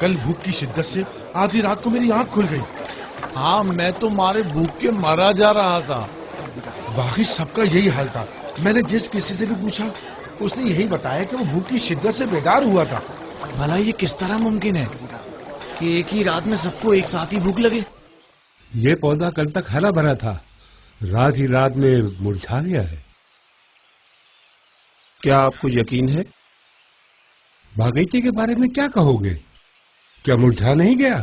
کل بھوک کی شدت سے آدھی رات کو میری آنکھ کھل گئی۔ ہاں میں تو مارے بھوک کے مرا جا رہا تھا۔ باقی سب کا یہی حال تھا۔ میں نے جس کسی سے بھی پوچھا اس نے یہی بتایا کہ وہ بھوک کی شدت سے بیدار ہوا تھا۔ بھلا یہ کس طرح ممکن ہے کہ ایک ہی رات میں سب کو ایک ساتھ ہی بھوک لگے؟ یہ پودا کل تک ہرا بھرا تھا، رات ہی رات میں مرجھا گیا ہے۔ کیا آپ کو یقین ہے؟ باغیچے کے بارے میں کیا کہو گے؟ کیا مرجھا نہیں گیا؟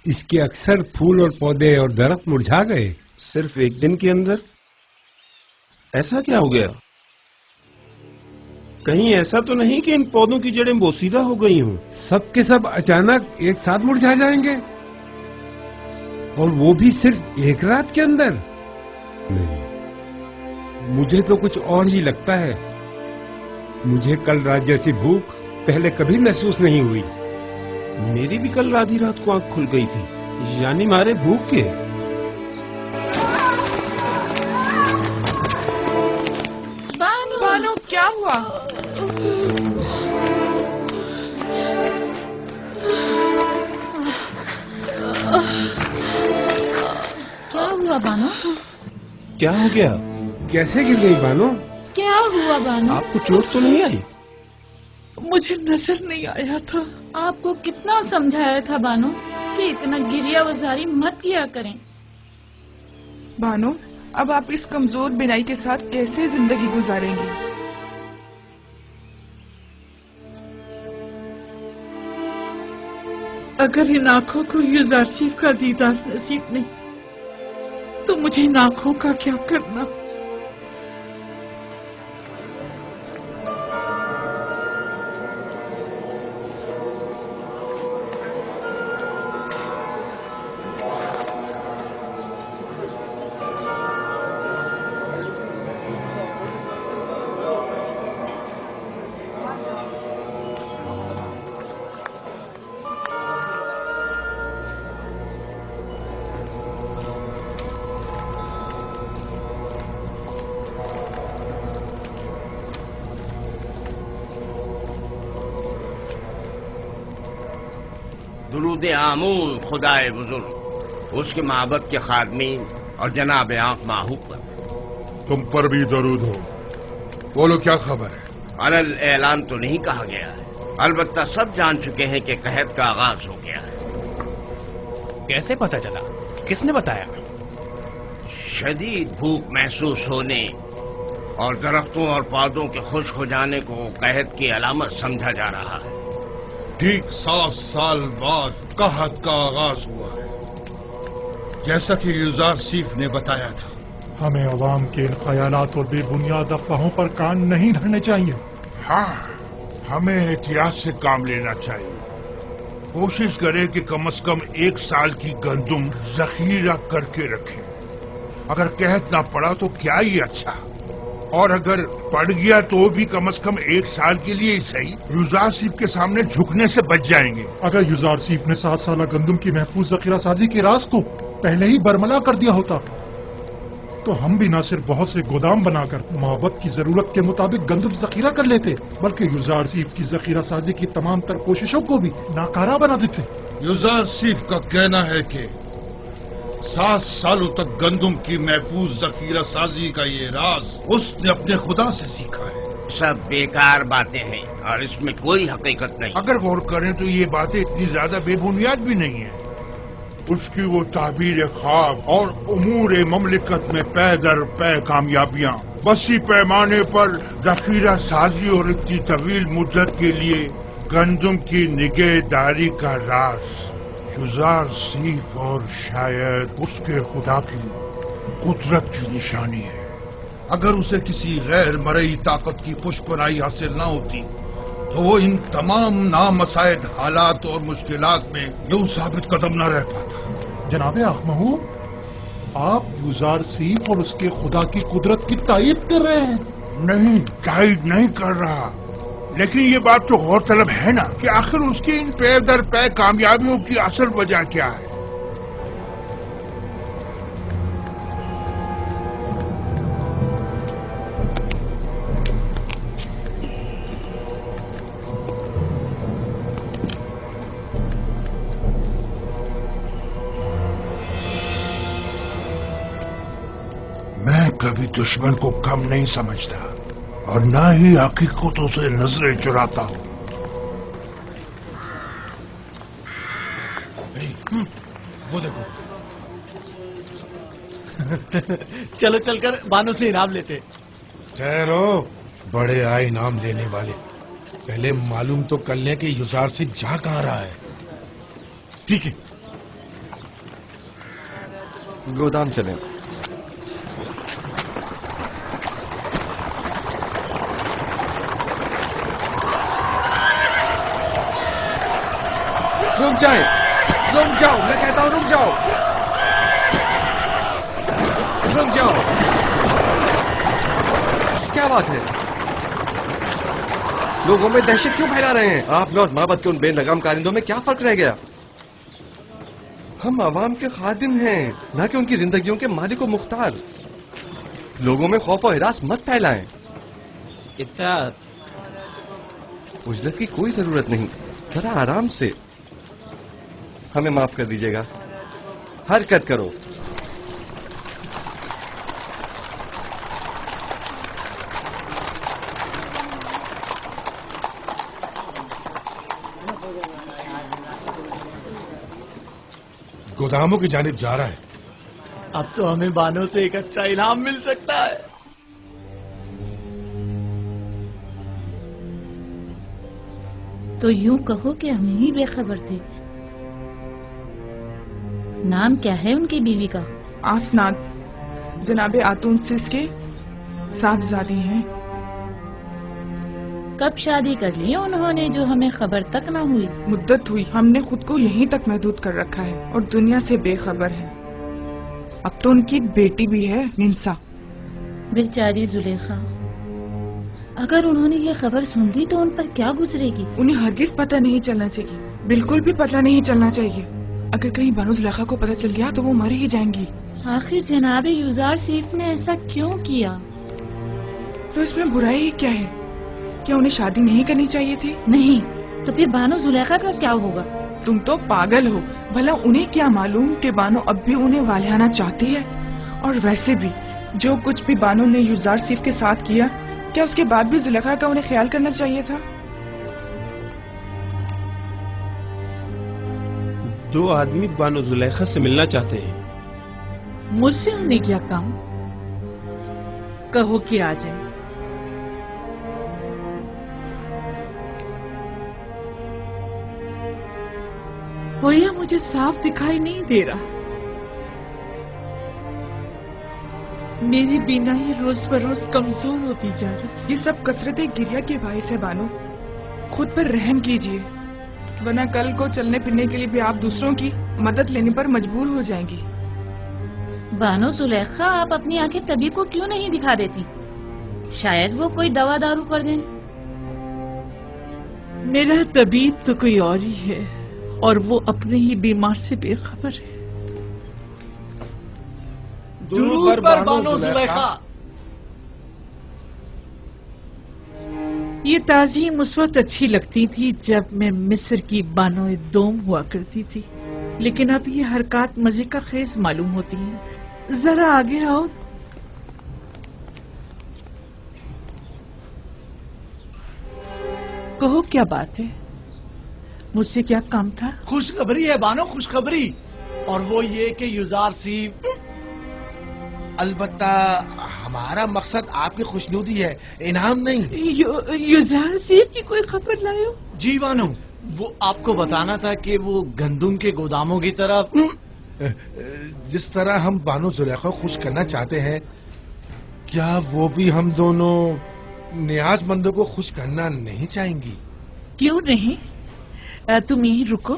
اس کے اکثر پھول اور پودے اور درخت مرجھا گئے۔ صرف ایک دن کے اندر؟ ایسا کیا ہو گیا؟ کہیں ایسا تو نہیں کہ ان پودوں کی جڑیں بوسیدہ ہو گئی ہوں؟ سب کے سب اچانک ایک ساتھ مرجھا جائیں گے، اور وہ بھی صرف ایک رات کے اندر؟ نہیں، مجھے تو کچھ اور ہی لگتا ہے۔ مجھے کل رات جیسی بھوک پہلے کبھی محسوس نہیں ہوئی۔ میری بھی کل آدھی رات کو آنکھ کھل گئی تھی، یعنی مارے بھوک کے۔ بانو کیا ہوا؟ کیا ہوا بانو؟ کیا ہو گیا؟ کیسے گر گئی بانو؟ کیا ہوا بانو؟ آپ کو چوٹ تو نہیں آئی؟ مجھے نظر نہیں آیا تھا۔ آپ کو کتنا سمجھایا تھا بانو کہ اتنا گریا وزاری مت کیا کریں۔ بانو اب آپ اس کمزور بینائی کے ساتھ کیسے زندگی گزاریں گی؟ اگر ان آنکھوں کو یوزارسیف کا دیدار نصیب نہیں تو مجھے ان آنکھوں کا کیا کرنا؟ درود آمون خدائے بزرگ، اس کے معبد کے خادمین اور جناب آنکھ ماہو پر۔ تم پر بھی درود ہو۔ بولو کیا خبر ہے؟ علل اعلان تو نہیں کہا گیا ہے، البتہ سب جان چکے ہیں کہ قحط کا آغاز ہو گیا ہے۔ کیسے پتہ چلا؟ کس نے بتایا؟ شدید بھوک محسوس ہونے اور درختوں اور پودوں کے خشک ہو جانے کو قحط کی علامت سمجھا جا رہا ہے۔ ٹھیک 7 سال بعد قحط کا آغاز ہوا ہے، جیسا کہ یوزارسیف نے بتایا تھا۔ ہمیں عوام کے ان خیالات اور بے بنیاد افواہوں پر کان نہیں دھرنے چاہیے۔ ہاں، ہمیں احتیاط سے کام لینا چاہیے۔ کوشش کرے کہ کم از کم 1 سال کی گندم ذخیرہ کر کے رکھیں۔ اگر قحط نہ پڑا تو کیا ہی اچھا، اور اگر پڑ گیا تو بھی کم از کم 1 سال کے لیے ہی صحیح یوزارسیف کے سامنے جھکنے سے بچ جائیں گے۔ اگر یوزارسیف نے 7 سالہ گندم کی محفوظ ذخیرہ سازی کے راز کو پہلے ہی برملا کر دیا ہوتا تو ہم بھی نہ صرف بہت سے گودام بنا کر معبد کی ضرورت کے مطابق گندم ذخیرہ کر لیتے، بلکہ یوزارسیف کی ذخیرہ سازی کی تمام تر کوششوں کو بھی ناکارہ بنا دیتے۔ یوزارسیف کا کہنا ہے کہ 7 سالوں تک گندم کی محفوظ ذخیرہ سازی کا یہ راز اس نے اپنے خدا سے سیکھا ہے۔ سب بیکار باتیں ہیں اور اس میں کوئی حقیقت نہیں۔ اگر غور کریں تو یہ باتیں اتنی زیادہ بے بنیاد بھی نہیں ہیں۔ اس کی وہ تعبیر خواب اور امور مملکت میں پے در پے کامیابیاں، وسیع پیمانے پر ذخیرہ سازی اور اتنی طویل مدت کے لیے گندم کی نگہداری کا راز یوزارسیف اور شاید اس کے خدا کی قدرت کی نشانی ہے۔ اگر اسے کسی غیر مرئی طاقت کی پشپنائی حاصل نہ ہوتی تو وہ ان تمام نامساعد حالات اور مشکلات میں یوں ثابت قدم نہ رہ پاتا۔ جناب اخمہو، آپ یوزارسیف اور اس کے خدا کی قدرت کی تائید کر رہے ہیں؟ نہیں، تائید نہیں کر رہا، لیکن یہ بات تو غور طلب ہے نا کہ آخر اس کی ان پے در پے کامیابیوں کی اصل وجہ کیا ہے۔ कभी दुश्मन को कम नहीं समझता और ना ही हकीकतों से नजरें चुराता हूं। वो देखो। चलो चलकर बानो से इनाम लेते। ठहरो, बड़े आए इनाम लेने वाले। पहले मालूम तो कर लें कि युजार से जा कहाँ रहा है। ठीक है, गोदाम चलें। रुक जाओ, मैं कहता हूं रुक जाओ। क्या बात है? लोगों में दहशत क्यों फैला रहे हैं? आप में और माबद के उन बेलगाम कारिंदों में क्या फर्क रह गया? हम आवाम के खादिम हैं, ना कि उनकी जिंदगियों के मालिक व मुख्तार। लोगों में खौफ और हिरास मत फैलाएं। इतना उजलत की कोई जरूरत नहीं, जरा आराम से। हमें माफ कर दीजिएगा, हरकत करो। गोदामों की जानिब जा रहा है। अब तो हमें बानो से एक अच्छा इनाम मिल सकता है। तो यूं कहो कि हम ही बेखबर थे। नाम क्या है उनकी बीवी का? आसनाद, जनाबे आतून सिस के साहबजादी हैं। कब शादी कर ली उन्होंने जो हमें खबर तक ना हुई? मुद्दत हुई, हमने खुद को यहीं तक महदूद कर रखा है और दुनिया से बेखबर है। अब तो उनकी एक बेटी भी है, निंसा। बेचारी जुलेखा, अगर उन्होंने ये खबर सुन ली तो उन पर क्या गुजरेगी? उन्हें हरगिज पता नहीं चलना चाहिए, बिल्कुल भी पता नहीं चलना चाहिए। अगर कहीं बानो जुलेखा को पता चल गया तो वो मर ही जाएंगी। आखिर जनाबे युजार सीफ ने ऐसा क्यों किया? तो इसमें बुराई ही क्या है? क्या उन्हें शादी नहीं करनी चाहिए थी? नहीं, तो फिर बानो जुलेखा का क्या होगा? तुम तो पागल हो। भला उन्हें क्या मालूम कि बानो अब भी उन्हें वालियाना चाहती है? और वैसे भी जो कुछ भी बानो ने युजार सीफ के साथ किया, क्या उसके बाद भी जुलेखा का उन्हें ख्याल करना चाहिए था? दो आदमी बानो जुलेखा से मिलना चाहते हैं। मुझसे उन्हें क्या काम? कहो कि आ जाए। होया मुझे साफ दिखाई नहीं दे रहा। मेरी बीनाई रोज बरोज कमजोर होती जा रही। ये सब कसरत गिरिया के बायस है बानो। खुद पर रहम कीजिए, वरना कल को चलने फिरने के लिए भी आप दूसरों की मदद लेने पर मजबूर हो जाएंगी। बानो जुलेखा, आप अपनी आंखें तबीब को क्यों नहीं दिखा देती? शायद वो कोई दवा दारू कर दें। मेरा तबीब तो कोई और ही है और वो अपने ही बीमार से बेखबर है। दुरूद पर बानो जुलेखा। ये ताज़ीम उस वक्त अच्छी लगती थी जब मैं मिस्र की बानो दोम हुआ करती थी, लेकिन अब ये हरकत मजे का खेज मालूम होती है। जरा आगे आओ। कहो क्या बात है? मुझसे क्या काम था? खुशखबरी है बानो, खुशखबरी। और वो ये कि युजार सीफ। अलबत्ता हमारा मकसद आपकी खुशनुदी है, इनाम नहीं। युजार सीफ की कोई खबर लायो? जी बानो, वो आपको बताना था कि वो गंदुम के गोदामों की तरफ। जिस तरह हम बानो जुलेखा खुश करना चाहते हैं, क्या वो भी हम दोनों नियाजमंदों को खुश करना नहीं चाहेंगी? क्यों नहीं? तुम यहीं रुको।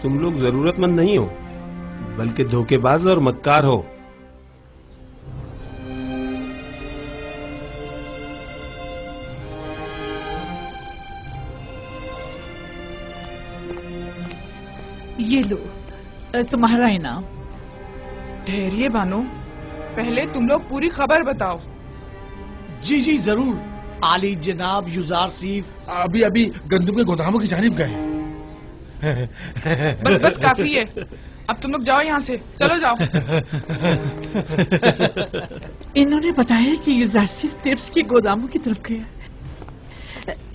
तुम लोग जरूरतमंद नहीं हो, बल्कि धोखेबाज और मक्कार हो। ये लो तुम्हारा इनाम। ठहरिए बानो, पहले तुम लोग पूरी खबर बताओ। जी जी जरूर। आली जनाब युजार सीफ अभी अभी गंदुम के गोदामों की जानिब गए। बस बस काफी है, अब तुम लोग जाओ यहाँ से, चलो जाओ। इन्होंने बताया कि युजारसिफ टिप्स के गोदामों की तरफ गया,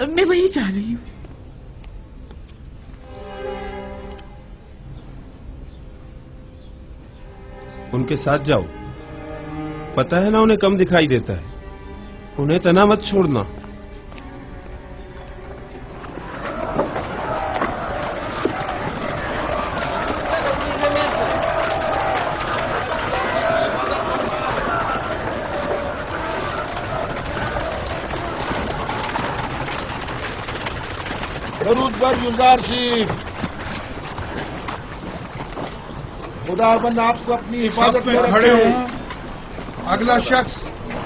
मैं वही जा रही हूँ। उनके साथ जाओ, पता है ना उन्हें कम दिखाई देता है, उन्हें तना मत छोड़ना। दरूद पर युजारसिफ, खुदाबंद आपको अपनी हिफाजत में खड़े रखे। हो। अगला शख्स।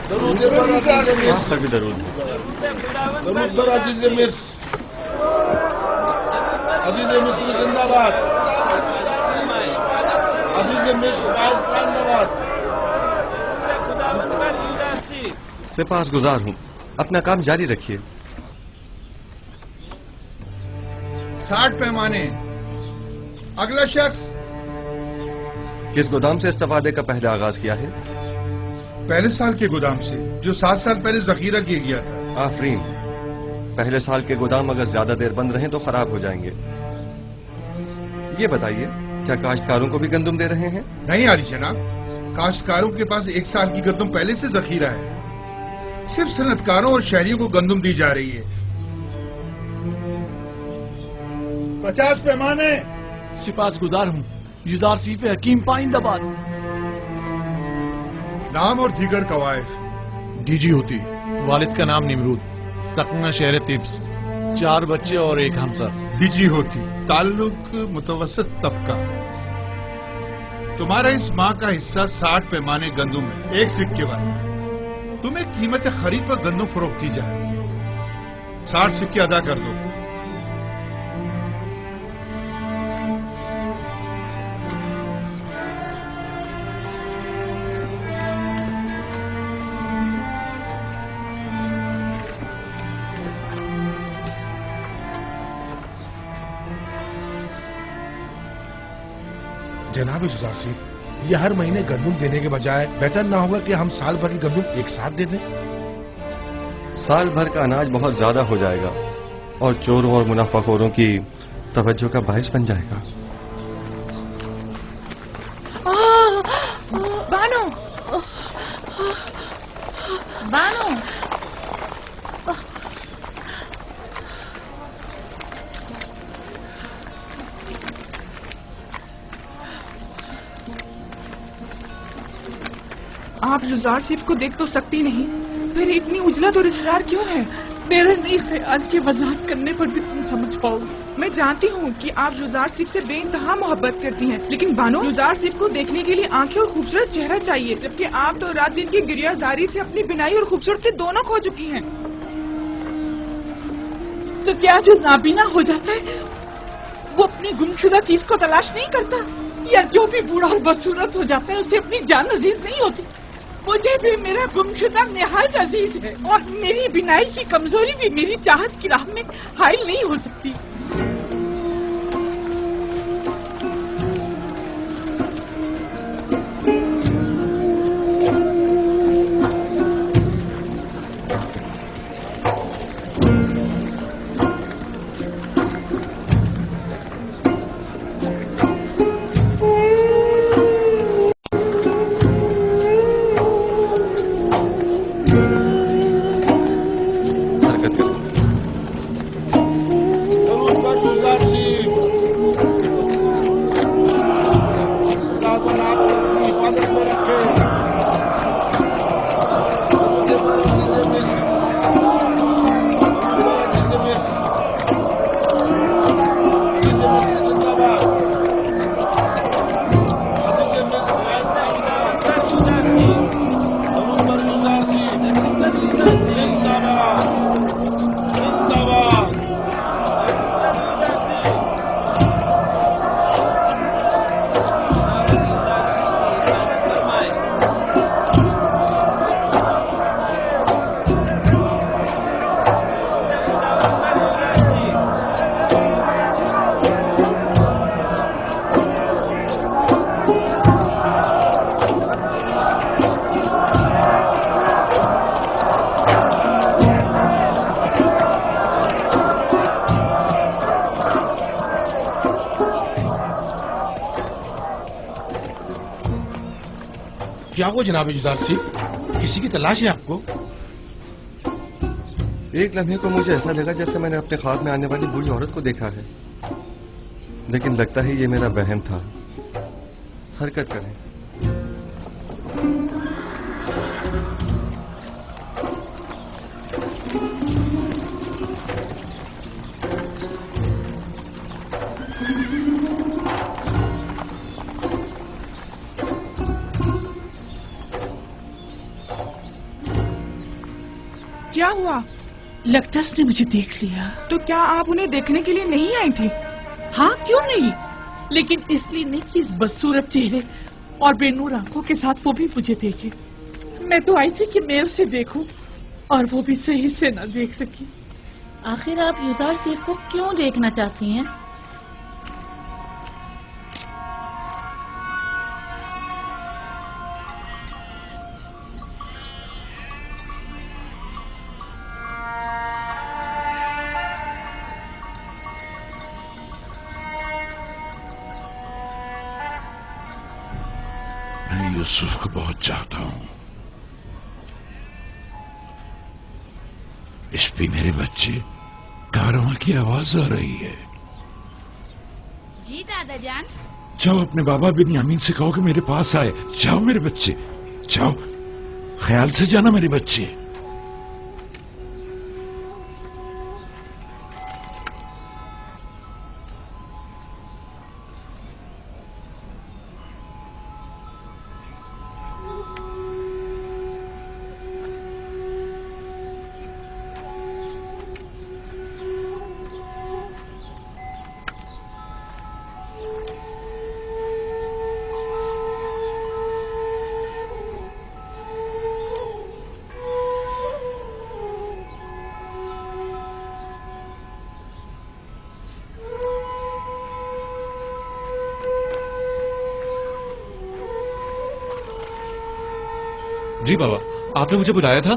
दरूद पर वहाँ पर भी दरूद। दरूद पर अजीज मिस्र, अजीज मिस्र जिंदाबाद, अजीज मिस्र जिंदाबाद। सिपासगुजार हूँ, अपना काम जारी रखिए। 60 पैमाने। अगला शख्स। किस गोदाम से इस्तेफादे का पहले आगाज किया है? पहले साल के गोदाम से, जो 7 साल पहले जखीरा किया गया था। आफरीन। पहले साल के गोदाम अगर ज्यादा देर बंद रहें तो खराब हो जाएंगे। ये बताइए, क्या काश्तकारों को भी गंदम दे रहे हैं? नहीं आली जनाब, काश्तकारों के पास 1 साल की गंदम पहले से जखीरा है। सिर्फ सनतकारों और शहरियों को गंदम दी जा रही है। 50 पैमाने। सिपासगुजार हूँ, युजारसिफ हकीम पाइंदाबाद। नाम और दीगर कवायद। डीजी होती, वालिद का नाम निमरूद, सकना शहर तिब्स, 4 बच्चे और 1 हमसर। डीजी होती, ताल्लुक मुतवसत तबका। तुम्हारा इस माह का हिस्सा 60 पैमाने गंदम है, 1 सिक्के वाला। तुम्हें कीमत खरीद पर गंदम फरोख्त की जाए, 60 सिक्के अदा कर दो। जनाब युजारसिफ, ये हर महीने गंदम देने के बजाय बेहतर ना होगा कि हम साल भर की गंदम एक साथ दे दें? साल भर का अनाज बहुत ज्यादा हो जाएगा और चोरों और मुनाफाखोरों की तवज्जो का बायस बन जाएगा। बानो, बानो, आप युजारसिफ को देख तो सकती नहीं, फिर इतनी उजलत और इसरार क्यों है? मेरा नहीं ख्याल कि वजाहत करने पर भी तुम समझ पाओगी। मैं जानती हूँ कि आप युजारसिफ से बेइंतहा मोहब्बत करती हैं, लेकिन बानो, युजारसिफ को देखने के लिए आंखें और खूबसूरत चेहरा चाहिए, जबकि आप तो रात दिन की गिरियाजारी से अपनी बिनाई और खूबसूरती दोनों खो चुकी हैं। तो क्या जो नाबीना हो जाता है वो अपनी गुमशुदा चीज को तलाश नहीं करता, या जो भी बूढ़ा और बदसूरत हो जाता है उसे अपनी जान अजीज नहीं होती? मुझे भी मेरा गुमशुदा निहायत अजीज है, और मेरी बिनाई की कमजोरी भी मेरी चाहत की राह में हाइल नहीं हो सकती। क्या हुआ जनाब जुदार सिंह? किसी की तलाश है आपको? एक लम्हे को मुझे ऐसा लगा जैसे मैंने अपने ख्वाब में आने वाली बूढ़ी औरत को देखा है, लेकिन लगता है ये मेरा वहम था। हरकत करें। क्या हुआ? लगता है उसने मुझे देख लिया। तो क्या आप उन्हें देखने के लिए नहीं आई थी? हाँ, क्यों नहीं, लेकिन इसलिए नहीं कि इस बदसूरत चेहरे और बेनूर आंखों के साथ वो भी मुझे देखे। मैं तो आई थी कि मैं उसे देखूं, और वो भी सही से न देख सकी। आखिर आप युजार सेफ को क्यों देखना चाहती हैं? यूसुफ को बहुत चाहता हूं। इस पे मेरे बच्चे, कारवां की आवाज आ रही है। जी दादा जान। जाओ अपने बाबा बिन्यामीन से कहो कि मेरे पास आए। जाओ मेरे बच्चे, जाओ, ख्याल से जाना मेरे बच्चे। जी बाबा, आपने मुझे बुलाया था?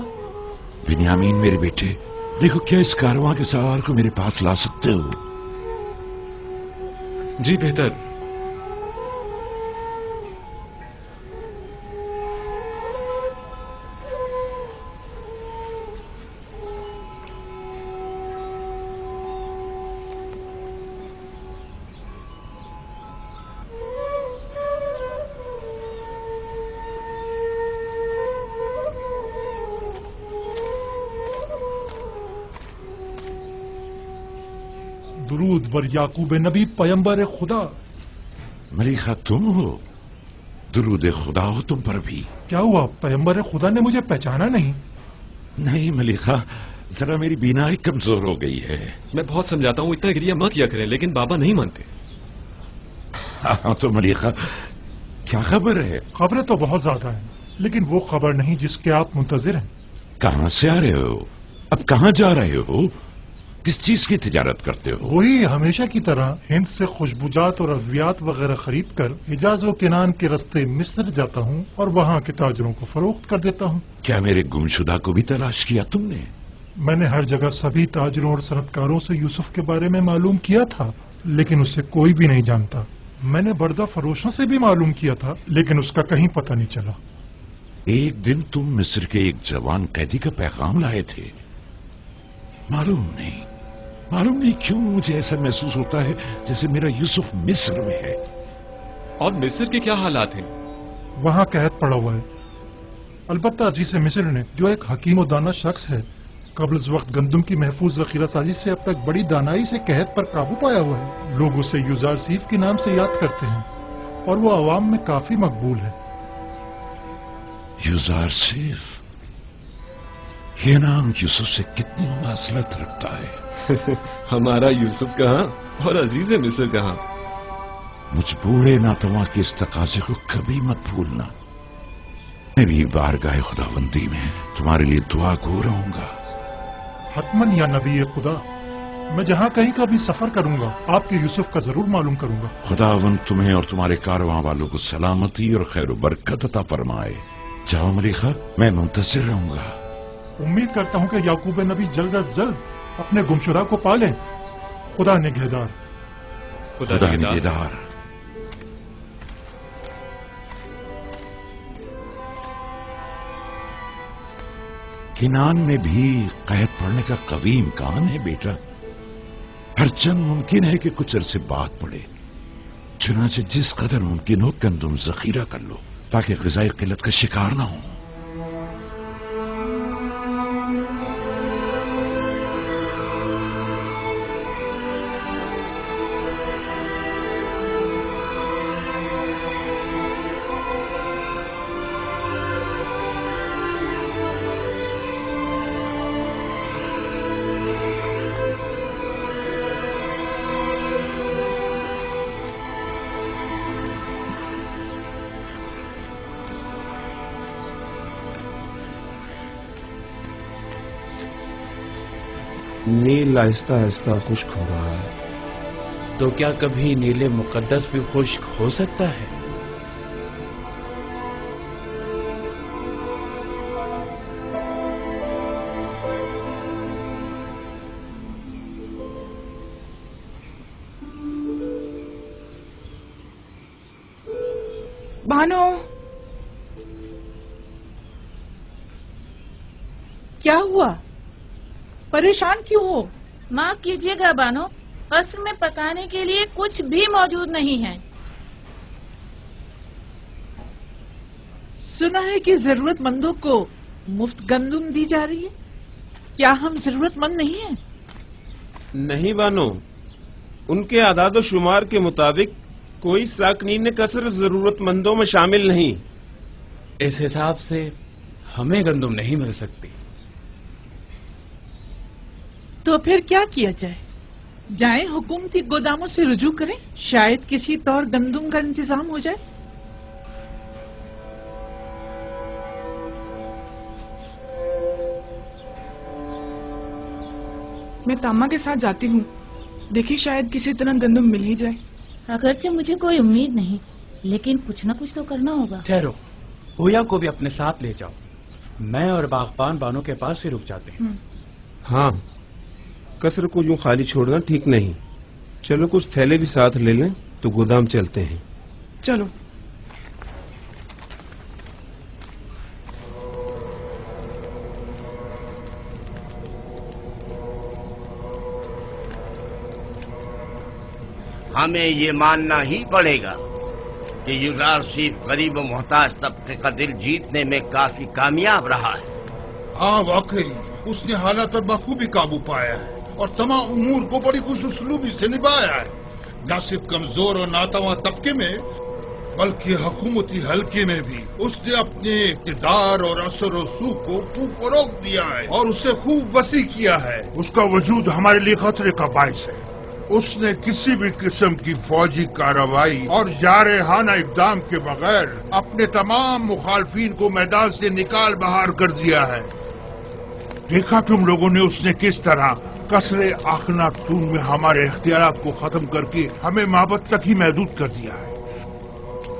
बिन्यामीन मेरे बेटे, देखो क्या इस कारवां के सवार को मेरे पास ला सकते हो? जी बेहतर। दुरूद बर याकूब नबी पैगंबर खुदा। मलिका तुम हो? दुरूद खुदा हो तुम पर भी। क्या हुआ, पैगंबर खुदा ने मुझे पहचाना नहीं? नहीं मलिका, जरा मेरी बीनाई कमजोर हो गई है। मैं बहुत समझाता हूँ इतना गिरिया मत किया करें, लेकिन बाबा नहीं मानते। हाँ तो मलिका, क्या खबर है? खबरें तो बहुत ज्यादा हैं, लेकिन वो खबर नहीं जिसके आप मुंतजिर हैं। कहाँ से आ रहे हो? अब कहाँ जा रहे हो? किस चीज की तिजारत करते हो? वही हमेशा की तरह हिंद से खुशबुजात और अद्वियात वगैरह खरीद कर हिजाज व किनान के रास्ते मिस्र जाता हूँ और वहाँ के ताजरों को फरोख्त कर देता हूँ। क्या मेरे गुमशुदा को भी तलाश किया तुमने? मैंने हर जगह सभी ताजरों और सनतकारों से यूसुफ के बारे में मालूम किया था, लेकिन उसे कोई भी नहीं जानता। मैंने बर्दा फरोशों से भी मालूम किया था, लेकिन उसका कहीं पता नहीं चला। एक दिन तुम मिस्र के एक जवान कैदी का पैगाम लाए थे। मालूम नहीं क्यों मुझे ऐसा महसूस होता है जैसे मेरा यूसुफ मिस्र में है। और मिस्र के क्या हालात हैं? वहाँ कैद पड़ा हुआ है। अलबत्ता अजीज मिस्र ने, जो एक हकीम और दाना शख्स है, कब्ल वक्त गंदम की महफूज जखीरा साजी से अब तक बड़ी दानाई से कहत पर काबू पाया हुआ है। लोग उसे युजार सीफ के नाम से याद करते हैं और वो आवाम में काफी मकबूल है। युजार सीफ, ये नाम यूसुफ से कितनी मुनासबत रखता है। हमारा यूसुफ कहाँ और अजीज मिस्र कहाँ? मुझ बूढ़े नातवा के इस तकाजे को कभी मत भूलना। मैं भी बारगाह खुदाबंदी में तुम्हारे लिए दुआ गो रहूंगा। हतमन या नबी खुदा, मैं जहाँ कहीं का भी सफर करूंगा आपके यूसुफ का जरूर मालूम करूंगा। खुदावंद तुम्हें और तुम्हारे कारवां वालों को सलामती और खैर बरकत अता फरमाए। जाओ मलिका, मैं मुंतज़िर रहूंगा। उम्मीद करता हूँ कि याकूब नबी जल्द अज जल्द अपने गुमशुदा को पाले। खुदा निगहदार। खुदा निगहदार। किनान में भी कैद पड़ने का कभी इम्कान है बेटा। हरचंद मुमकिन है कि कुछ अरसे बाद पड़े। चुनाचे जिस कदर मुमकिन हो गंदम जखीरा कर लो ताकि ग़िज़ाई किल्लत का शिकार ना हो। नील आहिस्ता आहिस्ता खुश्क हो रहा है। तो क्या कभी नीले मुकद्दस भी खुश्क हो सकता है? भानु, क्या हुआ? परेशान क्यों हो? माफ कीजिएगा बानो, कस्र में पकाने के लिए कुछ भी मौजूद नहीं है। सुना है कि जरूरतमंदों को मुफ्त गंदुम दी जा रही है। क्या हम जरूरतमंद नहीं हैं? नहीं बानो, उनके आदाद शुमार के मुताबिक कोई साकनीन कसर जरूरतमंदों में शामिल नहीं। इस हिसाब से हमें गंदुम नहीं मिल सकती। तो फिर क्या किया जाए? जाएं हुकूमती गोदामों से रुजू करें, शायद किसी तौर गंदुम का इंतजाम हो जाए। मैं तामा के साथ जाती हूँ, देखिए शायद किसी तरह गंदुम मिल ही जाए। अगरचे मुझे कोई उम्मीद नहीं, लेकिन कुछ न कुछ तो करना होगा। ठहरो, ओया को भी अपने साथ ले जाओ। मैं और बागबान बानो के पास ही रुक जाते हैं। हाँ, कसर को यूं खाली छोड़ना ठीक नहीं। चलो कुछ थैले भी साथ ले लें तो गोदाम चलते हैं। चलो। हमें ये मानना ही पड़ेगा कि यूज़रशिप गरीब और मोहताज तबके का दिल जीतने में काफी कामयाब रहा है। हाँ वाकई उसने हालात पर बखूबी काबू पाया है और तमाम उमूर को बड़ी खुशउस्लूबी से निभाया है। न सिर्फ कमजोर और नातवा तबके में बल्कि हुकूमती हल्के में भी उसने अपने इक़्तिदार और असर और सूख को खूब फरोग दिया है और उसे खूब वसी किया है। उसका वजूद हमारे लिए खतरे का बाइस है। उसने किसी भी किस्म की फौजी कार्रवाई और जारहाना इक़दाम के बगैर अपने तमाम मुखालफीन को मैदान से निकाल बहार कर दिया है। देखा तुम लोगों ने उसने किस तरह कसरे आखनातून में हमारे इख्तियारात को खत्म करके हमें माबद तक ही महदूद कर दिया है।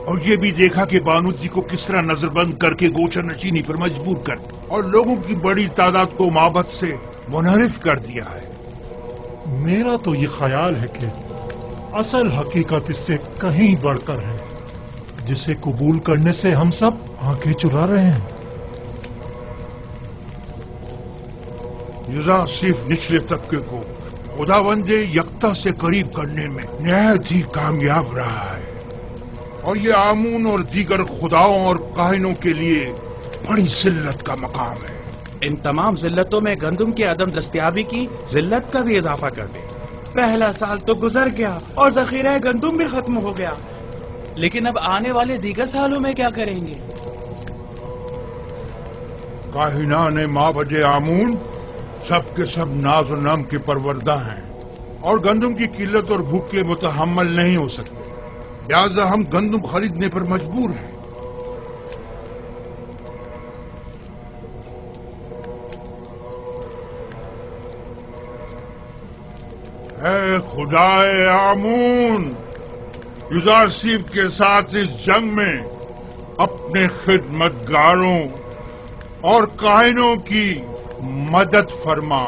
और ये भी देखा कि बानू जी को किस तरह नजरबंद करके गोचर नशीनी पर मजबूर कर और लोगों की बड़ी तादाद को माबद से मुनहरिफ कर दिया है। मेरा तो ये ख्याल है कि असल हकीकत इससे कहीं बढ़कर है, जिसे कबूल करने से हम सब आंखें चुरा रहे हैं। यूज़रशिप निचले तबके को खुदावंदे यकता से करीब करने में निहायत ही कामयाब रहा है और ये आमून और दीगर खुदाओं और काहिनों के लिए बड़ी जिल्लत का मकाम है। इन तमाम जिल्लतों में गंदुम की अदम दस्तयाबी की जिल्लत का भी इजाफा कर दे। पहला साल तो गुजर गया और जखीरा गंदुम भी खत्म हो गया, लेकिन अब आने वाले दीगर सालों में क्या करेंगे? काहिनान माबद आमून सब के सब नाज और नम के परवरदा हैं और गंदुम की किल्लत और भूख के मुतहम्मल नहीं हो सकते, लिहाजा हम गंदुम खरीदने पर मजबूर हैं। ऐ खुदाए आमून, यूज़रशिप के साथ इस जंग में अपने खिदमतगारों और काहिनों की मदद फरमा।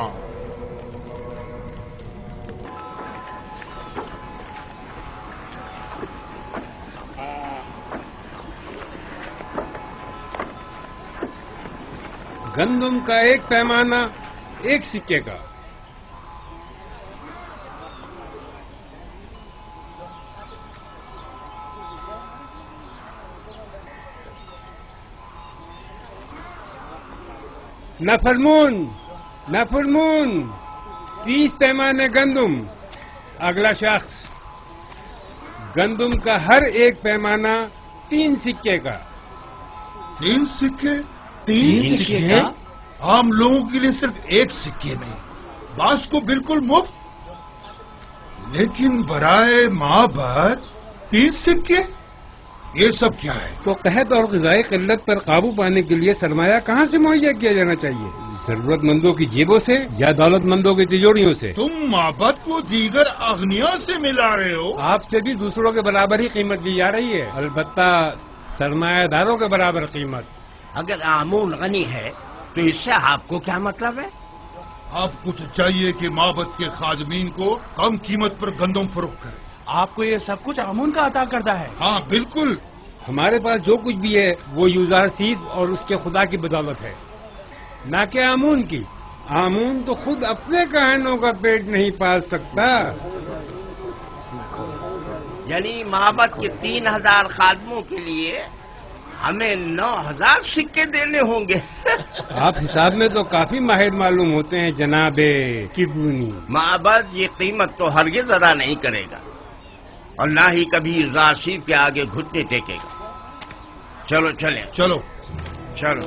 गंदुम का एक पैमाना 1 सिक्के का। नफरमून, नफरमून, 30 पैमाने गंदुम। अगला शख्स, गंदुम का हर एक पैमाना 3 सिक्के का। 3 सिक्के? 3 सिक्के? आम लोगों के लिए सिर्फ 1 सिक्के में, बास को बिल्कुल मुफ्त। लेकिन बराए माबद 30 सिक्के? ये सब क्या है? तो कहत और ग़िज़ाई क़िल्लत पर काबू पाने के लिए सरमाया कहाँ से मुहैया किया जाना चाहिए? जरूरतमंदों की जेबों से या दौलतमंदों की तिजोरियों से? तुम माबद को दीगर अग्नियों से मिला रहे हो। आपसे भी दूसरों के बराबर ही कीमत दी जा रही है, अलबत्ता सरमायादारों के बराबर कीमत। अगर आमून गनी है तो इससे आपको क्या मतलब है? आपको तो चाहिए कि माबद के खादमीन को कम कीमत पर गंदम फरोख्त करें। आपको ये सब कुछ आमून का अता करता है? हाँ बिल्कुल। हमारे पास जो कुछ भी है वो यूज़ारसीद और उसके खुदा की बदौलत है, ना कि आमून की। आमून तो खुद अपने कहनों का पेट नहीं पाल सकता। यानी माबद के 3000 खादमों के लिए हमें 9000 सिक्के देने होंगे। आप हिसाब में तो काफी माहिर मालूम होते हैं जनाबे किबूनी। माबद ये कीमत तो हरगिज़ अदा नहीं करेगा और ना ही कभी राशिद के आगे घुटने टेकेगा। चलो चले। चलो चलो।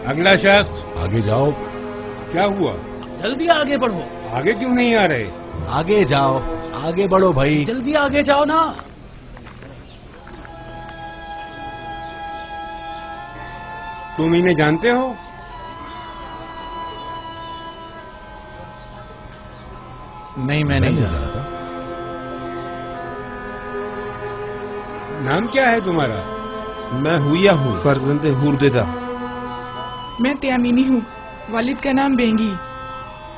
अगला शख्स, आगे जाओ। क्या हुआ? जल्दी आगे बढ़ो। आगे क्यों नहीं आ रहे? आगे जाओ, आगे बढ़ो भाई, जल्दी आगे जाओ ना। तुम इन्हें जानते हो? नहीं, मैं नहीं जानता। नाम क्या है तुम्हारा? मैं हुआ हूँ, फर्जंदे हुरदेदा। मैं त्यामिनी हूँ, वालिद का नाम बेंगी।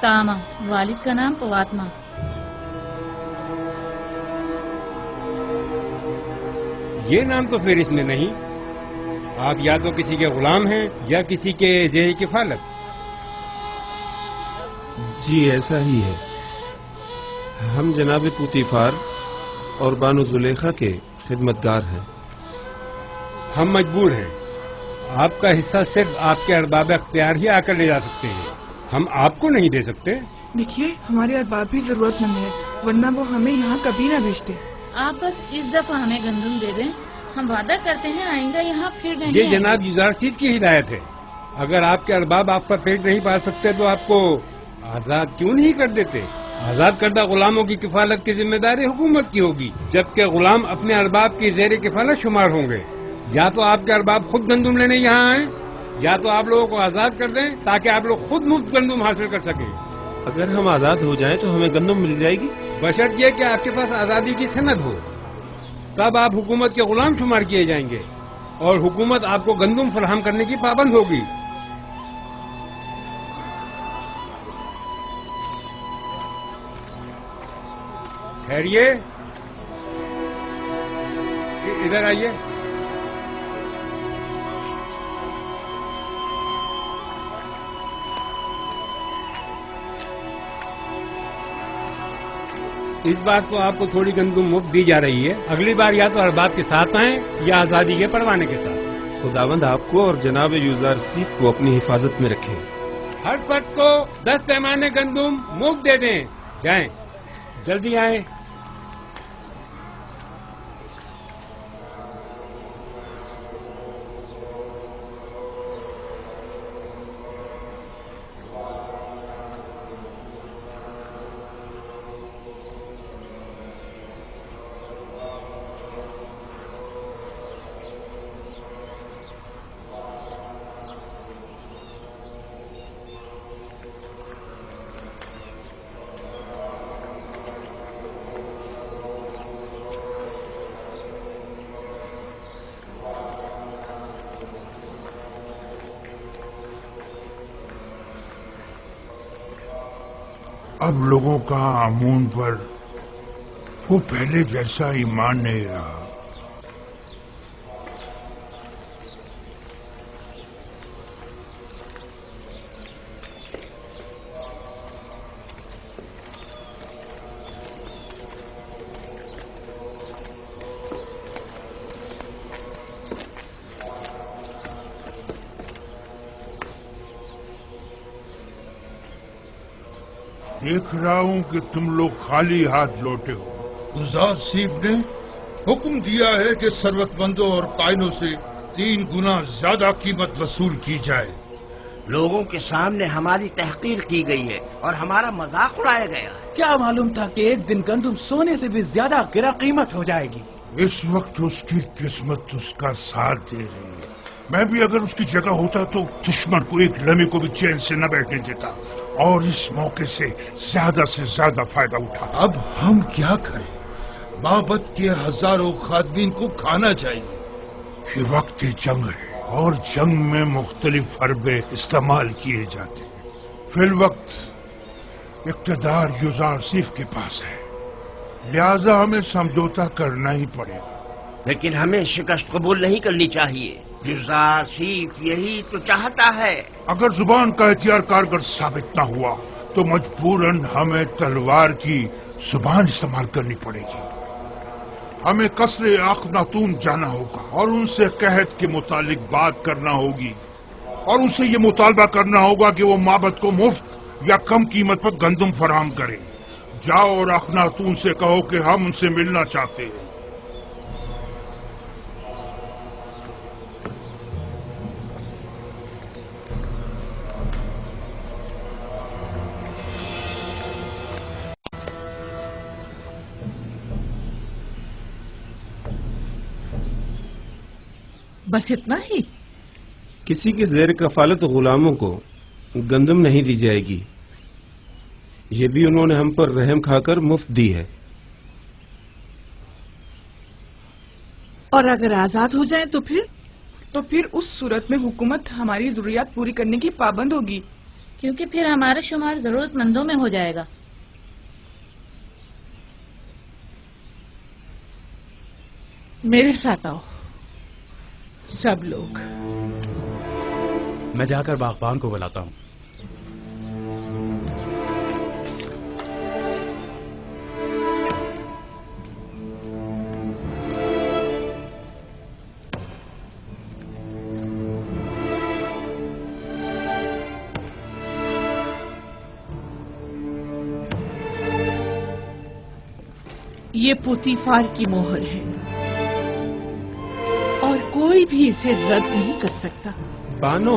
तामा, वालिद का नाम पवात्मा। ये नाम तो फिर इसमें नहीं। आप या तो किसी के गुलाम हैं या किसी के जेही किफालत। जी ऐसा ही है। हम जनाब पुतीफार और बानो जुलेखा के खिदमतगार हैं। हम मजबूर हैं। आपका हिस्सा सिर्फ आपके अरबाब अख्तियार ही आकर ले जा सकते हैं, हम आपको नहीं दे सकते। देखिए, हमारे अरबाब भी जरूरतमंद है, वरना वो हमें यहाँ कभी न भेजते। आप बस इस दफा हमें गंदम दे दें, हम वादा करते हैं आइंदा यहाँ फिर नहीं ये आएंगे। जनाब यूज़ारसीद की हिदायत है। अगर आपके अरबाब आपका पेट नहीं पाल सकते तो आपको आजाद क्यों नहीं कर देते? आजाद करदा गुलामों की किफालत की जिम्मेदारी हुकूमत की होगी, जबकि गुलाम अपने अरबाब की ज़ेर किफालत शुमार होंगे। या तो आपके अरबाब खुद गंदुम लेने यहाँ आए, या तो आप लोगों को आजाद कर दें ताकि आप लोग खुद मुफ्त गंदुम हासिल कर सकें। अगर हम आजाद हो जाएं तो हमें गंदम मिल जाएगी, बशर्त ये कि आपके पास आजादी की सनद हो। तब आप हुकूमत के गुलाम शुमार किए जाएंगे और हुकूमत आपको गंदुम फराहम करने की पाबंद होगी। ठहरिए, इधर आइए। इस बार तो आपको थोड़ी गंदुम मुफ्त दी जा रही है, अगली बार या तो अरबाब के साथ आएं या आजादी के परवाने के साथ। खुदावंद आपको और जनाब यूज़ारसीद को अपनी हिफाजत में रखें। हर फर्द को 10 पैमाने गंदुम मुफ्त दे दें। जाएं, जल्दी आएं। अब लोगों का आमून पर وہ پہلے جیسا ایمان نہیں رہا. دیکھ رہا ہوں کہ تم لوگ خالی ہاتھ لوٹے ہو. گزار سیف نے حکم دیا ہے کہ ثروت مندوں اور قائنوں سے 3 گنا زیادہ قیمت وصول کی جائے. لوگوں کے سامنے ہماری تحقیر کی گئی ہے اور ہمارا مذاق اڑایا گیا ہے. کیا معلوم تھا کہ ایک دن گندم سونے سے بھی زیادہ گرا قیمت ہو جائے گی. اس وقت اس کی قسمت اس کا ساتھ دے رہی ہے. میں بھی اگر اس کی جگہ ہوتا تو دشمن کو ایک لمحے کو بھی چین سے نہ بیٹھنے دیتا اور اس موقع سے زیادہ فائدہ اٹھا. اب ہم کیا کریں؟ معبد کے ہزاروں خادمین کو کھانا چاہیے. یہ وقت جنگ ہے اور جنگ میں مختلف حربے استعمال کیے جاتے ہیں. فی الوقت اقتدار یوزارسیف کے پاس ہے، لہذا ہمیں سمجھوتا کرنا ہی پڑے گا. لیکن ہمیں شکست قبول نہیں کرنی چاہیے. یوزارسیف یہی تو چاہتا ہے. اگر زبان کا اختیار کارگر ثابت نہ ہوا تو مجبوراً ہمیں تلوار کی زبان استعمال کرنی پڑے گی. ہمیں قصر اخناتون جانا ہوگا اور ان سے قحط کے متعلق بات کرنا ہوگی اور ان سے یہ مطالبہ کرنا ہوگا کہ وہ معبد کو مفت یا کم قیمت پر گندم فراہم کریں. جاؤ اور اخناتون سے کہو کہ ہم ان سے ملنا چاہتے ہیں. بس اتنا ہی؟ کسی کے زیر کفالت غلاموں کو گندم نہیں دی جائے گی. یہ بھی انہوں نے ہم پر رحم کھا کر مفت دی ہے. اور اگر آزاد ہو جائیں تو پھر اس صورت میں حکومت ہماری ضروریات پوری کرنے کی پابند ہوگی، کیونکہ پھر ہمارا شمار ضرورت مندوں میں ہو جائے گا. میرے ساتھ آؤ سب لوگ. میں جا کر باغبان کو بلاتا ہوں. یہ پوتیفار کی مہر ہے اور کوئی بھی اسے رد نہیں کر سکتا. بانو،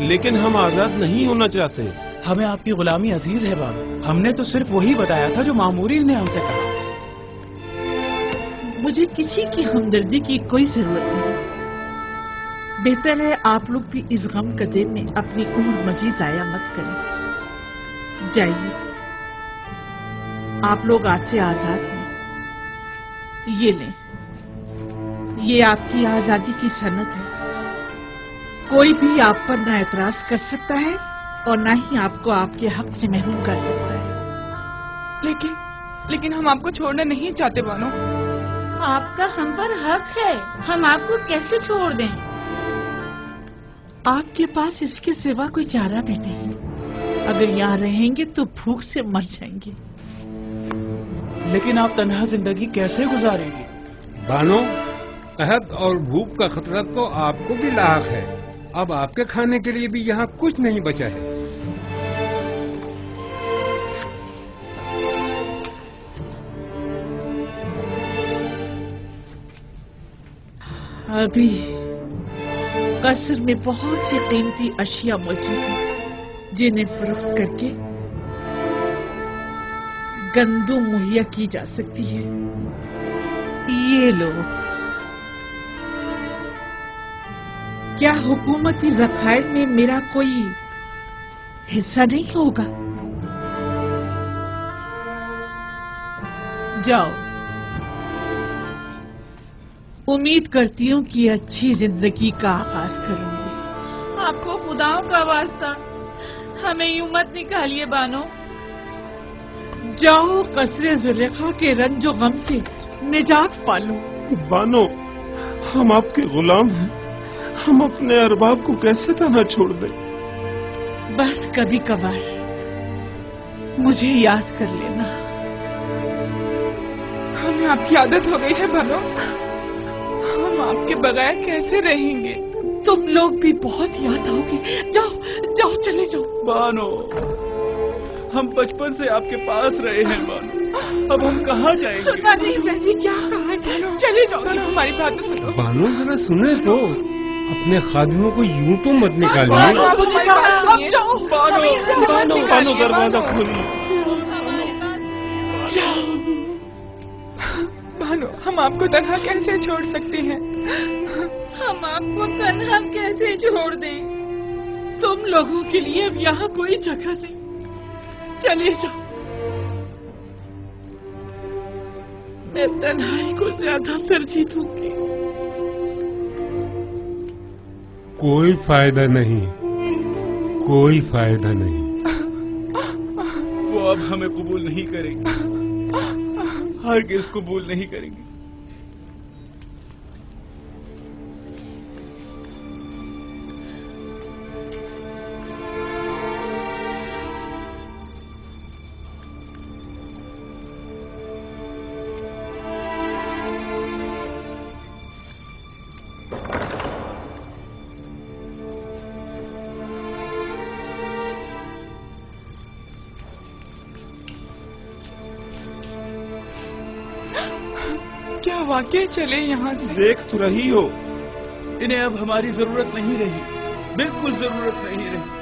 لیکن ہم آزاد نہیں ہونا چاہتے. ہمیں آپ کی غلامی عزیز ہے بانو. ہم نے تو صرف وہی بتایا تھا جو مامورین نے ہم سے کہا. مجھے کسی کی ہمدردی کی کوئی ضرورت نہیں. بہتر ہے آپ لوگ بھی اس غم کے دن میں اپنی عمر مزید ضائع مت کریں. جائیے، آپ لوگ آج سے آزاد ہیں. یہ لیں، یہ آپ کی آزادی کی سند ہے. کوئی بھی آپ پر نہ اعتراض کر سکتا ہے اور نہ ہی آپ کو آپ کے حق سے محروم کر سکتا ہے. لیکن ہم آپ کو چھوڑنا نہیں چاہتے بانو. آپ کا ہم پر حق ہے، ہم آپ کو کیسے چھوڑ دیں؟ آپ کے پاس اس کے سوا کوئی چارہ بھی نہیں. اگر یہاں رہیں گے تو بھوک سے مر جائیں گے. لیکن آپ تنہا زندگی کیسے گزاریں گے؟ بانو، قحط اور بھوک کا خطرہ تو آپ کو بھی لاحق ہے. اب آپ کے کھانے کے لیے بھی یہاں کچھ نہیں بچا ہے. ابھی قصر میں بہت سی قیمتی اشیاء موجود ہیں جنہیں فروخت کر کے گندم مہیا کی جا سکتی ہے. یہ لو. کیا حکومتی ذخائر میں میرا کوئی حصہ نہیں ہوگا؟ جاؤ. امید کرتی ہوں کہ اچھی زندگی کا آغاز کروں گی. آپ کو خداؤں کا واسطہ ہمیں یوں مت نکالیے بانو. जाओ कसरे जुलेखा के रंज व गम से निजात पालो। बानो, हम आपके गुलाम हैं, हम अपने अरबाब को कैसे तना छोड़ दें? बस कभी कभार मुझे याद कर लेना। हमें आपकी आदत हो गई है बानो, हम आपके बगैर कैसे रहेंगे? तुम लोग भी बहुत याद आओगे। जाओ जाओ, चले जाओ। बानो, हम बचपन से आपके पास रहे हैं बानो, अब हम कहाँ जाएंगे? सुना नहीं वैसे क्या कहा है? चले जाओ, हमारी बात तो सुनो। बानो जरा सुने तो, अपने खादिमों को यूं तो मत निकालिए। अब जाओ। बानो दरवाजा खोलिए। बानो, हम आपको तन्हा कैसे छोड़ सकते हैं? हम आपको तन्हा कैसे छोड़ दें? तुम लोगों के लिए अब यहाँ कोई जगह नहीं, चले जाओ। मैं तन्हाई को ज्यादा तरजीह दूंगी। कोई फायदा नहीं, कोई फायदा नहीं। वो अब हमें कबूल नहीं करेंगे, हरगिज़ कबूल नहीं करेंगे। क्या वाकई चले यहाँ से? देख तो रही हो, इन्हें अब हमारी जरूरत नहीं रही, बिल्कुल जरूरत नहीं रही।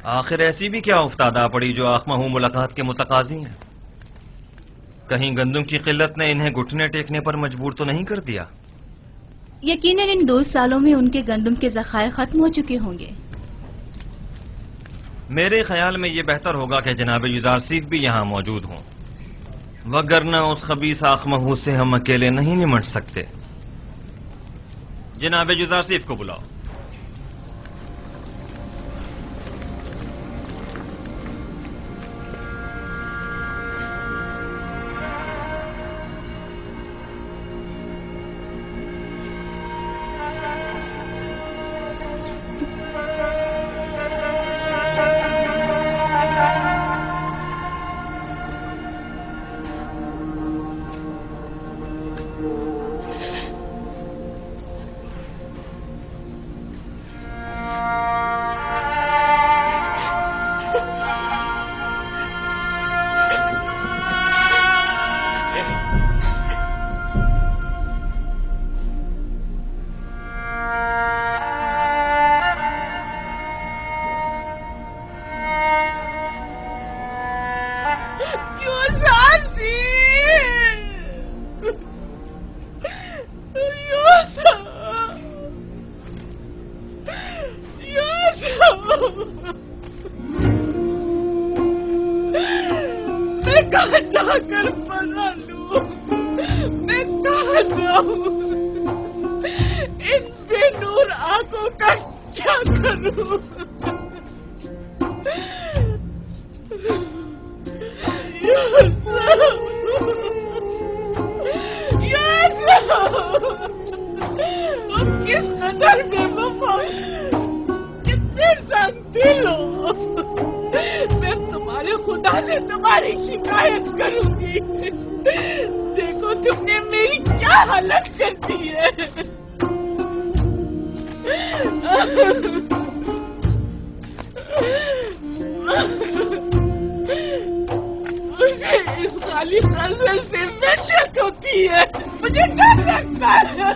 आखिर ऐसी भी क्या उफ्तादा पड़ी जो आखमहू मुलाकात के मुतकाजी हैं? कहीं गंदुम की किल्लत ने इन्हें घुटने टेकने पर मजबूर तो नहीं कर दिया? यकीनन इन 2 सालों में उनके गंदुम के ज़खायर खत्म हो चुके होंगे। मेरे ख्याल में ये बेहतर होगा कि जनाब युदारसीफ भी यहाँ मौजूद हों, वगरना उस खबीस आखमहू से हम अकेले नहीं निमट सकते। जनाब युदारसीफ को बुलाओ। मैं कहाँ जाकर बना लूं? मैं कहाँ जाऊं? इन बेनूर आंखों का क्या करूं? किस कदर बेवफा, कितने दिल हो। मैं तुम्हारे खुदा से तुम्हारी शिकायत करूंगी। देखो तुमने मेरी क्या हालत कर दी है। नहीं है, मुझे डर लगता है।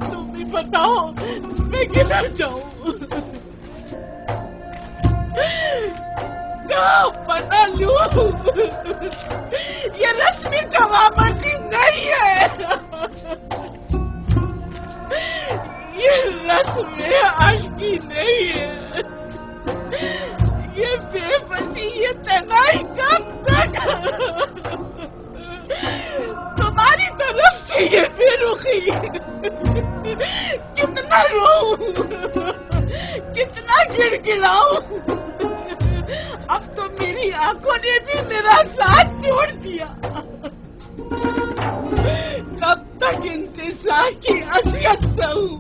तुम भी बताओ मैं किधर जाऊं? कहाँ बना लूं? ये रश्मि जवाबंदी नहीं है, ये रस्म आशिकी नहीं है, ये बेबसी, ये तनाई कब तक? तुम्हारी तरफ से ये बेरुखी, कितना रोऊं, कितना गिड़गिड़ाऊं, अब तो मेरी आंखों ने भी मेरा साथ छोड़ दिया। कब तक इंतजार की असियत सहूं?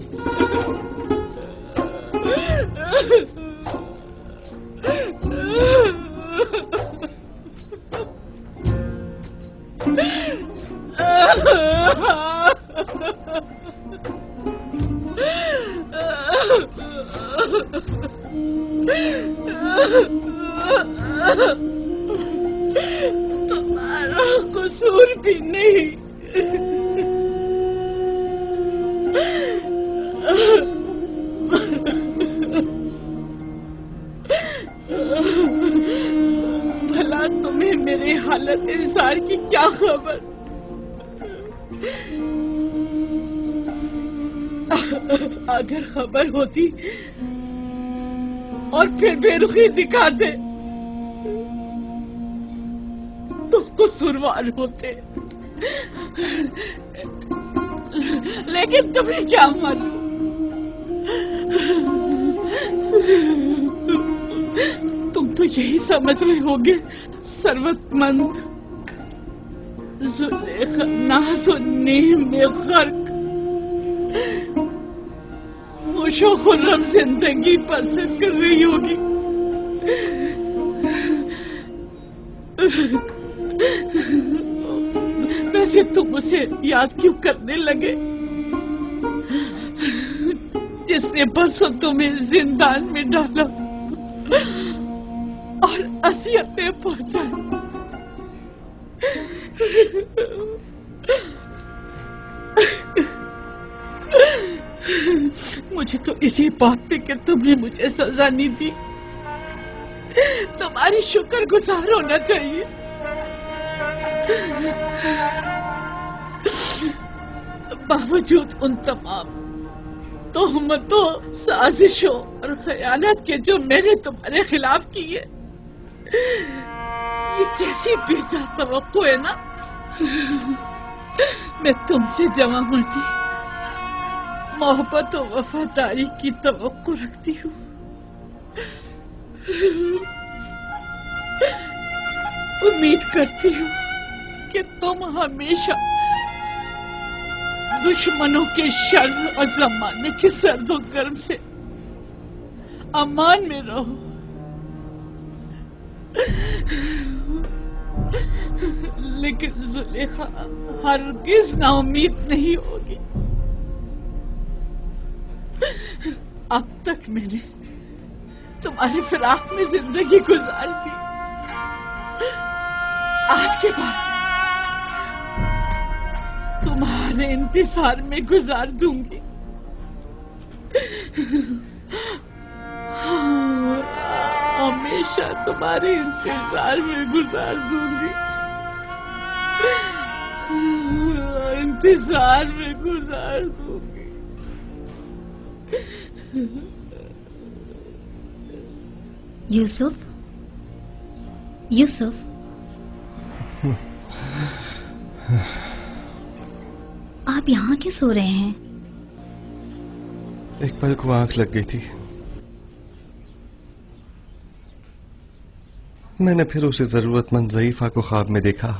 तुम्हारा कसूर भी नहीं, भला तुम्हें मेरे हालत इंसान की क्या खबर? अगर खबर होती और फिर बेरुखी दिखाते तो कसूरवार होते, लेकिन तुम्हें क्या मालूम, तुम तो यही समझ रहे होगे सरवतमंद जुलेखा नाज़ो नीम में गर्क खुशो खुर्रम जिंदगी बसर कर रही होगी। वैसे तुम उसे याद क्यों करने लगे जिसने परसों तुम्हें जिंदान में डाला और असियतें पहुंचाई? मुझे तो इसी बात पे कि तुमने मुझे सजा नहीं दी तुम्हारी शुक्रगुजार होना चाहिए। बावजूद उन तमाम तोहमतों, साजिशों और खयानत के जो मैंने तुम्हारे खिलाफ की है, ये कैसी बेजा तवक्को है ना। मैं तुमसे जमा मर्दी, मोहब्बत और वफादारी की तवक्को रखती हूँ। उम्मीद करती हूँ कि तुम हमेशा दुश्मनों के शर और जमाने के सर्दो गर्म से अमान में रहो। लेकिन जुलेखा हरगिज नाउम्मीद नहीं होगी। अब तक मैंने तुम्हारे फिराक में जिंदगी गुजारी थी, आज के बाद तुम्हारे इंतजार में गुजार दूंगी। हमेशा तुम्हारे इंतजार में गुजार दूंगी, इंतजार में गुजार दूंगी। यूसुफ, यूसुफ, आप यहाँ क्यों सो रहे हैं? एक पल को आंख लग गई थी। मैंने फिर उसे जरूरतमंद ज़ईफा को ख्वाब में देखा।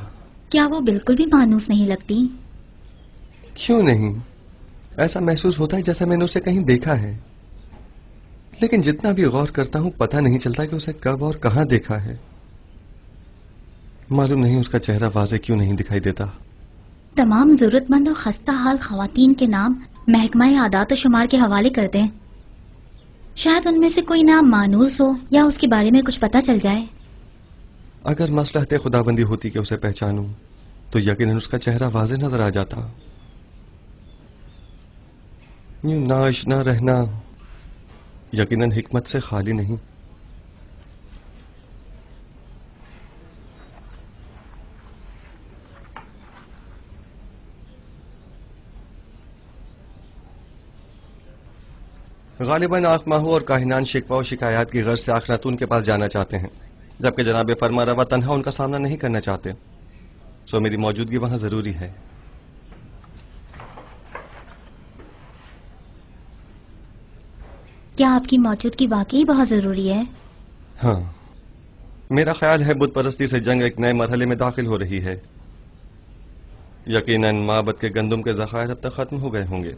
क्या वो बिल्कुल भी मानूस नहीं लगती? क्यों नहीं, ऐसा महसूस होता है जैसे मैंने उसे कहीं देखा है, लेकिन जितना भी गौर करता हूं पता नहीं चलता कि उसे कब और कहां देखा है। मालूम नहीं उसका चेहरा वाज़े क्यों नहीं दिखाई देता। तमाम जरूरतमंद और खस्ता हाल खवातीन के नाम महकमा आदात और शुमार के हवाले कर दें। शायद उनमें से कोई नाम मानूस हो या उसके बारे में कुछ पता चल जाए। अगर मसलहत खुदाबंदी होती कि उसे पहचानूं तो यकीनन उसका चेहरा वाज़ेह नजर आ जाता। यूं नाआशना रहना यकीनन हिकमत से खाली नहीं। गालिबन आखमाहू और काहिनान शिकवा और शिकायत की गर्ज से आखनातून के पास जाना चाहते हैं, जबकि जनाब फरमारवा तन्हा उनका सामना नहीं करना चाहते। सो मेरी मौजूदगी वहां जरूरी है। क्या आपकी मौजूदगी वाकई बहुत जरूरी है? हाँ, मेरा ख्याल है बुत परस्ती से जंग एक नए मरहले में दाखिल हो रही है। यकीनन माबद के गंदुम के ज़खायर अब तक खत्म हो गए होंगे।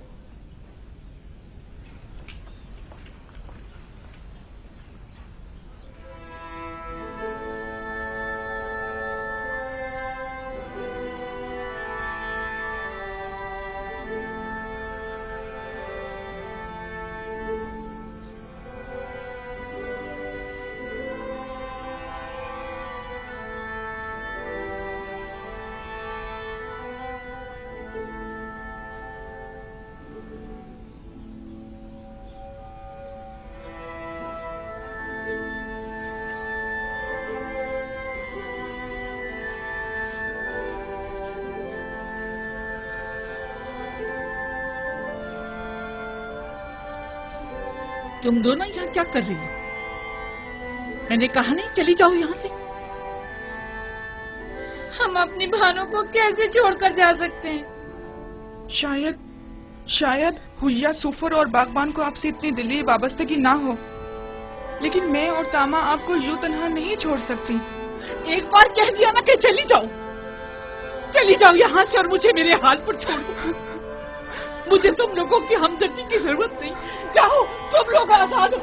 तुम दोनों यहाँ क्या कर रही हो? मैंने कहा नहीं चली जाओ यहाँ से। हम अपनी भानु को कैसे छोड़कर जा सकते हैं? शायद हुलिया, सुफर और बागबान को आपसे इतनी दिली वाबस्तगी ना हो, लेकिन मैं और तामा आपको यूं तन्हा नहीं छोड़ सकती। एक बार कह दिया ना कि चली जाओ यहाँ से और मुझे मेरे हाल पर छोड़ दो। मुझे तुम लोगों की हमदर्दी की जरूरत नहीं। जाओ, तुम लोग आजाद हो।